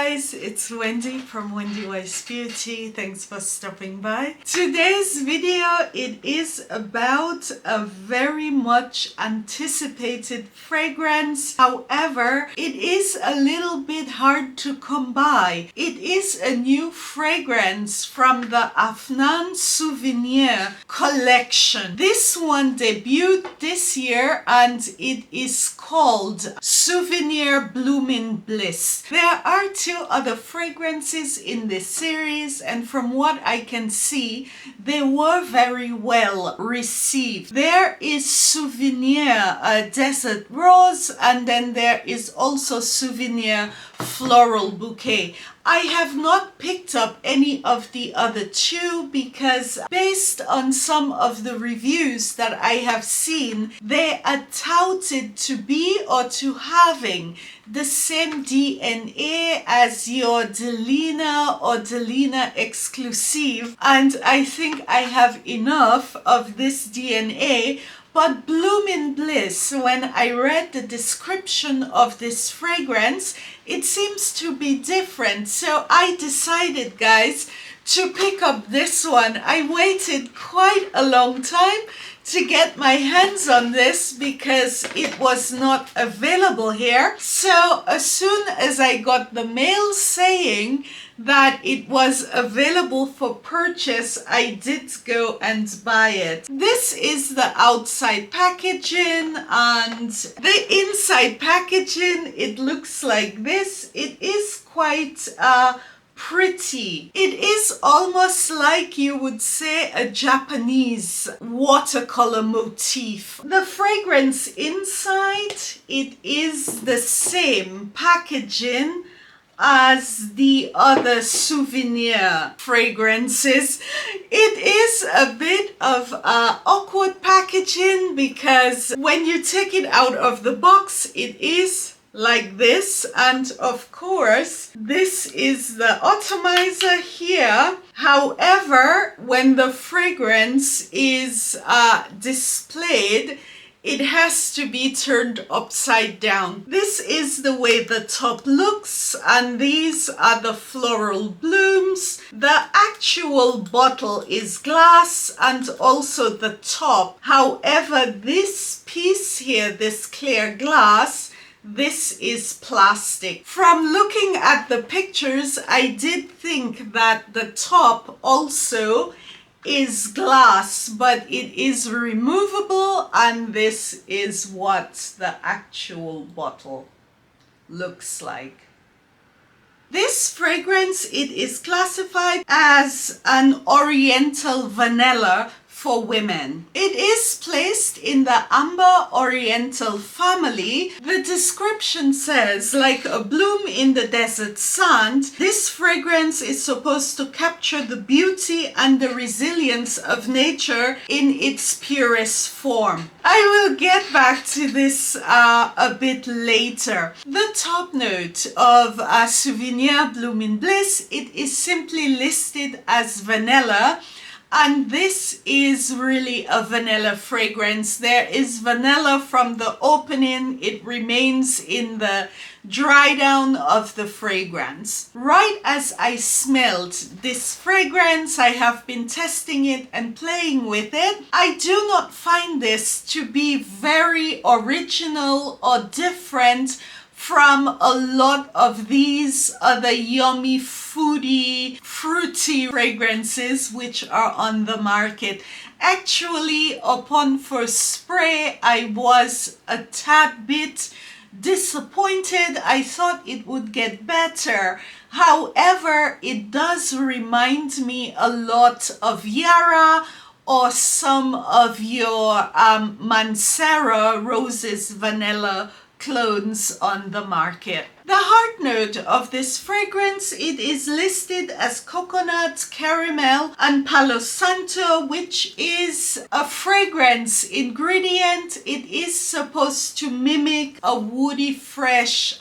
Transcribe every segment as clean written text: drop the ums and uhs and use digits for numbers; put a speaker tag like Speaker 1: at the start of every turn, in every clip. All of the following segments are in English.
Speaker 1: guys, it's Wendy from Wendy Wise Beauty. Thanks for stopping by. Today's video, it is about a very much anticipated fragrance. However, it is a little bit hard to come by. It is a new fragrance from the Afnan Souvenir collection. This one debuted this year and it is called Souvenir Blooming Bliss. There are two other fragrances in this series, and from what I can see, they were very well received. There is Souvenir Desert Rose, and then there is also Souvenir Floral Bouquet. I have not picked up any of the other two because based on some of the reviews that I have seen, they are touted to be or to having the same DNA as your Delina or Delina Exclusive, and I think I have enough of this DNA. But Blooming Bliss, when I read the description of this fragrance, it seems to be different. So I decided, guys, to pick up this one. I waited quite a long time to get my hands on this because it was not available here. So as soon as I got the mail saying that it was available for purchase, I did go and buy it. This is the outside packaging, and the inside packaging, it looks like this. It is quite pretty. It is almost like you would say a Japanese watercolor motif. The fragrance inside, it is the same packaging as the other souvenir fragrances. It is a bit of awkward packaging because when you take it out of the box, it is like this, and of course this is the atomizer here. However, when the fragrance is displayed, it has to be turned upside down. This is the way the top looks, and these are the floral blooms. The actual bottle is glass and also the top. However, this piece here, this clear glass, this is plastic. From looking at the pictures, I did think that the top also is glass, but it is removable, and this is what the actual bottle looks like. This fragrance, it is classified as an oriental vanilla for women. It is placed in the amber oriental family. The description says, like a bloom in the desert sand, this fragrance is supposed to capture the beauty and the resilience of nature in its purest form. I will get back to this a bit later. The top note of Souvenir Blooming Bliss, it is simply listed as vanilla. And this is really a vanilla fragrance. There is vanilla from the opening. It remains in the dry down of the fragrance. Right as I smelled this fragrance, I have been testing it and playing with it. I do not find this to be very original or different from a lot of these other yummy, foodie, fruity fragrances which are on the market. Actually, upon first spray, I was a tad bit disappointed. I thought it would get better. However, it does remind me a lot of Yara or some of your Mancera Roses Vanilla clones on the market. The heart note of this fragrance, it is listed as coconut, caramel, and Palo Santo, which is a fragrance ingredient. It is supposed to mimic a woody, fresh,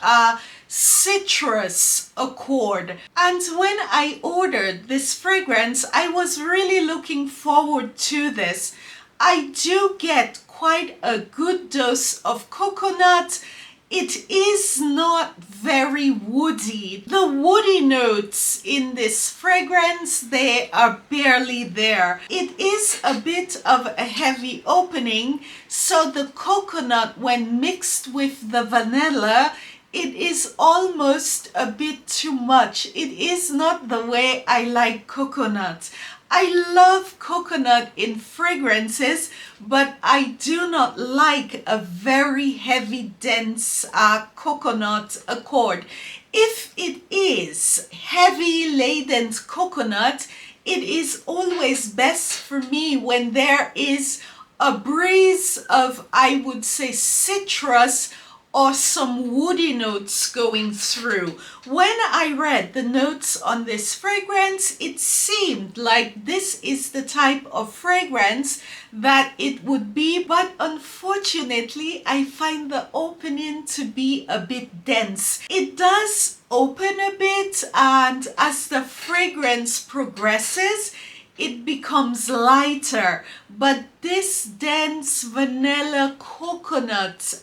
Speaker 1: citrus accord. And when I ordered this fragrance, I was really looking forward to this. I do get quite a good dose of coconut. It is not very woody. The woody notes in this fragrance, they are barely there. It is a bit of a heavy opening, so the coconut, when mixed with the vanilla, it is almost a bit too much. It is not the way I like coconut. I love coconut in fragrances, but I do not like a very heavy, dense coconut accord. If it is heavy laden coconut, it is always best for me when there is a breeze of, I would say, citrus or some woody notes going through. When I read the notes on this fragrance, it seemed like this is the type of fragrance that it would be, but unfortunately, I find the opening to be a bit dense. It does open a bit, and as the fragrance progresses, it becomes lighter, but this dense vanilla coconut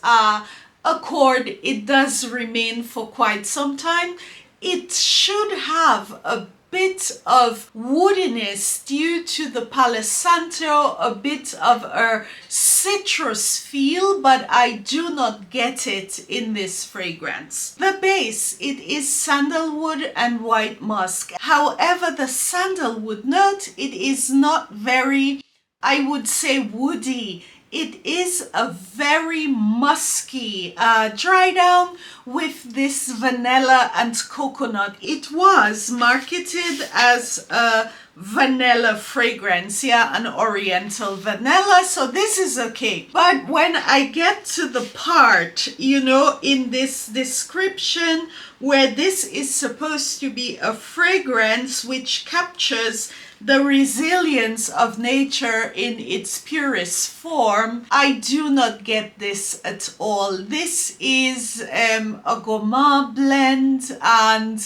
Speaker 1: accord, it does remain for quite some time. It should have a bit of woodiness due to the Palo Santo, a bit of a citrus feel, but I do not get it in this fragrance. The base, it is sandalwood and white musk. However, the sandalwood note, it is not very, I would say, woody. It is a very musky dry down with this vanilla and coconut. It was marketed as a vanilla fragrance, yeah, an oriental vanilla, so this is okay. But when I get to the part, you know, in this description where this is supposed to be a fragrance which captures the resilience of nature in its purest form, I do not get this at all. This is a gourmand blend, and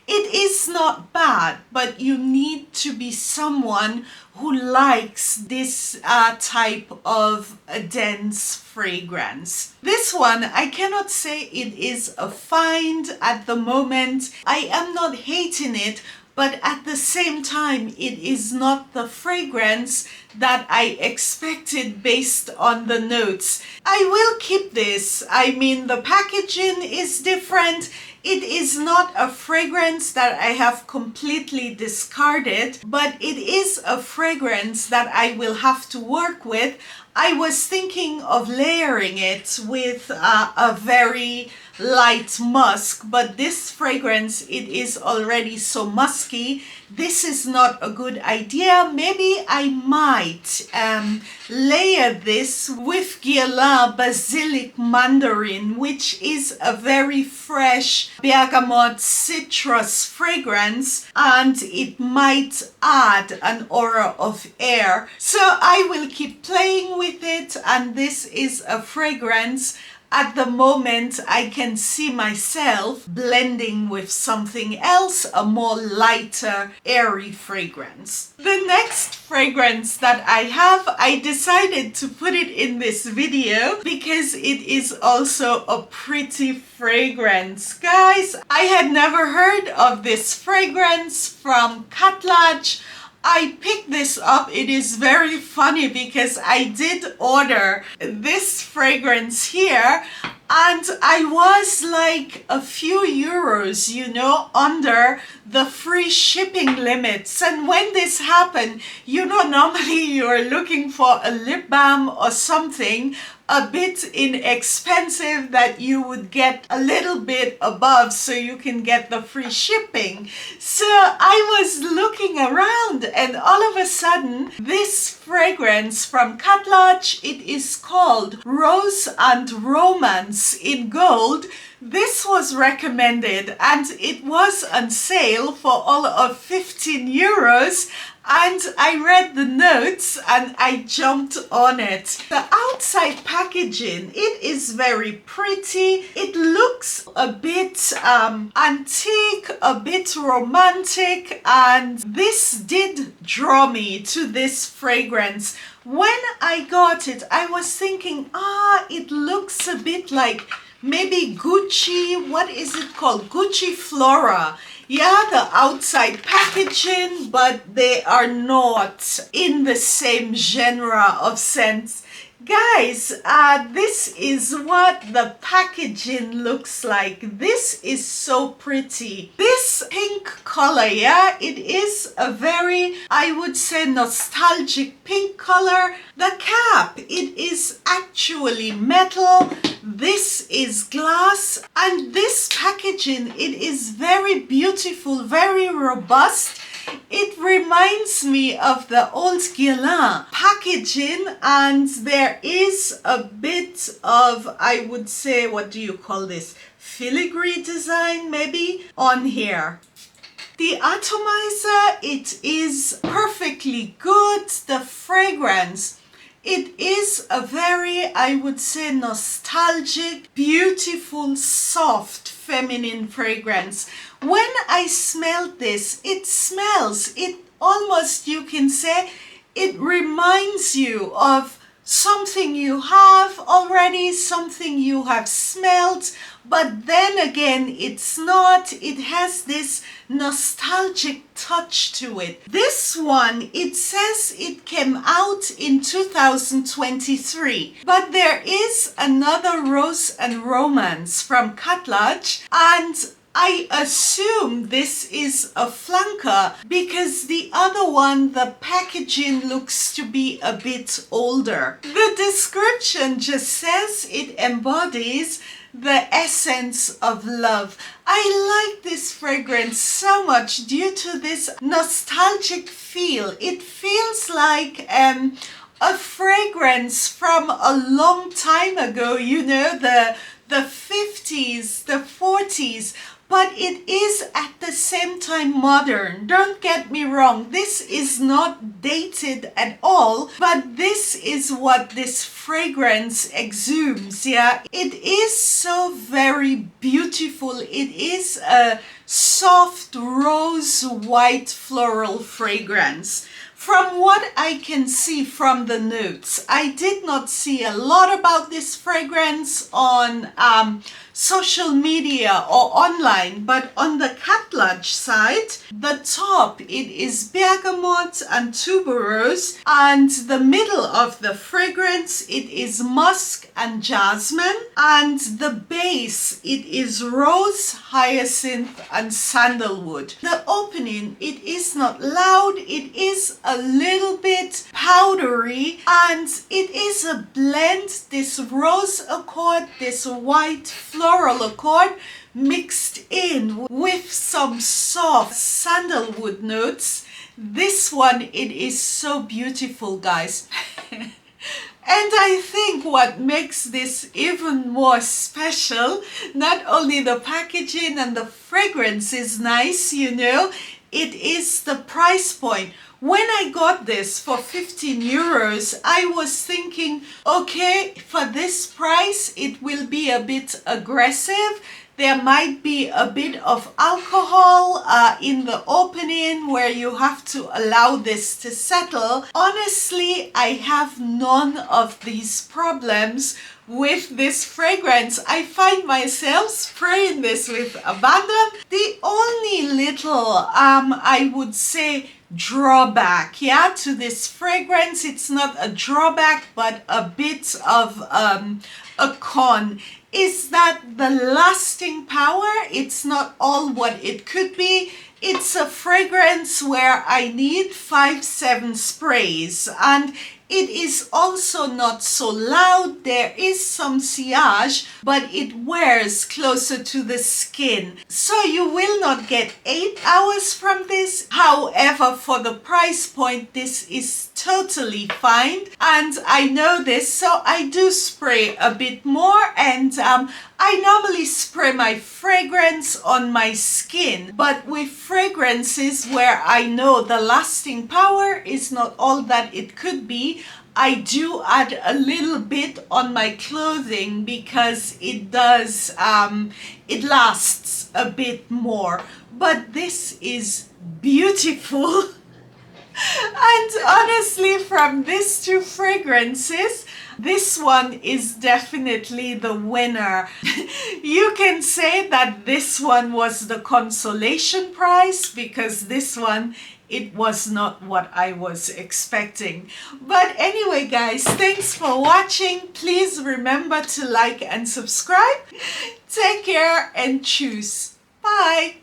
Speaker 1: it is not bad, but you need to be someone who likes this type of a dense fragrance. This one, I cannot say it is a find at the moment. I am not hating it, but at the same time, it is not the fragrance that I expected based on the notes. I will keep this. I mean, the packaging is different. It is not a fragrance that I have completely discarded, but it is a fragrance that I will have to work with. I was thinking of layering it with a very light musk, but this fragrance, it is already so musky. This is not a good idea. Maybe I might layer this with Guerlain Basilic Mandarin, which is a very fresh bergamot citrus fragrance, and it might add an aura of air. So I will keep playing with it, and this is a fragrance at the moment I can see myself blending with something else, a more lighter, airy fragrance. The next fragrance that I have, I decided to put it in this video because it is also a pretty fragrance. Guys, I had never heard of this fragrance from Khadlaj. I picked this up. It is very funny because I did order this fragrance here, and I was like a few euros, you know, under the free shipping limits. And when this happened, you know, normally you're looking for a lip balm or something a bit inexpensive that you would get a little bit above so you can get the free shipping. So I was looking around, and all of a sudden this fragrance from Khadlaj, it is called Rose and Romance in gold. This was recommended and it was on sale for all of 15 euros. And I read the notes and I jumped on it. The outside packaging, it is very pretty. It looks a bit antique, a bit romantic, and this did draw me to this fragrance. When I got it, I was thinking, it looks a bit like maybe Gucci, what is it called? Gucci Flora. Yeah, the outside packaging, but they are not in the same genre of scents. Guys, this is what the packaging looks like. This is so pretty. This pink color, yeah, it is a very, I would say, nostalgic pink color. The cap, it is actually metal. This is glass, and this packaging, it is very beautiful, very robust. It reminds me of the old Guerlain packaging, and there is a bit of, I would say, what do you call this? Filigree design maybe on here. The atomizer, it is perfectly good. The fragrance, it is a very, I would say, nostalgic, beautiful, soft, feminine fragrance. When I smelled this, it smells, it almost, you can say, it reminds you of something you have already, something you have smelled, but then again, it's not. It has this nostalgic touch to it. This one, it says it came out in 2023, but there is another Rose and Romance from Khadlaj, and I assume this is a flanker because the other one, the packaging looks to be a bit older. The description just says it embodies the essence of love. I like this fragrance so much due to this nostalgic feel. It feels like a fragrance from a long time ago, you know, the 50s, the 40s. But it is at the same time modern. Don't get me wrong, this is not dated at all, but this is what this fragrance exudes, yeah? It is so very beautiful. It is a soft rose white floral fragrance. From what I can see from the notes, I did not see a lot about this fragrance on social media or online, but on the Khadlaj side, the top, it is bergamot and tuberose, and the middle of the fragrance, it is musk and jasmine, and the base, it is rose, hyacinth and sandalwood. The opening, it is not loud, it is a little bit powdery, and it is a blend, this rose accord, this white floral accord mixed in with some soft sandalwood notes. This one, it is so beautiful, guys. And I think what makes this even more special, not only the packaging and the fragrance is nice, you know, it is the price point. When I got this for 15 euros, I was thinking, okay, for this price, it will be a bit aggressive. There might be a bit of alcohol in the opening where you have to allow this to settle. Honestly, I have none of these problems with this fragrance. I find myself spraying this with abandon. The only little, I would say, drawback, yeah, to this fragrance, it's not a drawback, but a bit of a con, is that the lasting power, it's not all what it could be. It's a fragrance where I need 5-7 sprays, and it is also not so loud. There is some sillage, but it wears closer to the skin. So you will not get 8 hours from this. However, for the price point, this is totally fine. And I know this, so I do spray a bit more, and I normally spray my fragrance on my skin, but with fragrances where I know the lasting power is not all that it could be, I do add a little bit on my clothing because it does, it lasts a bit more. But this is beautiful. And honestly, from these two fragrances, This one is definitely the winner. You can say that this one was the consolation prize because this one, it was not what I was expecting. But anyway, guys, thanks for watching. Please remember to like and subscribe. Take care and choose. Bye.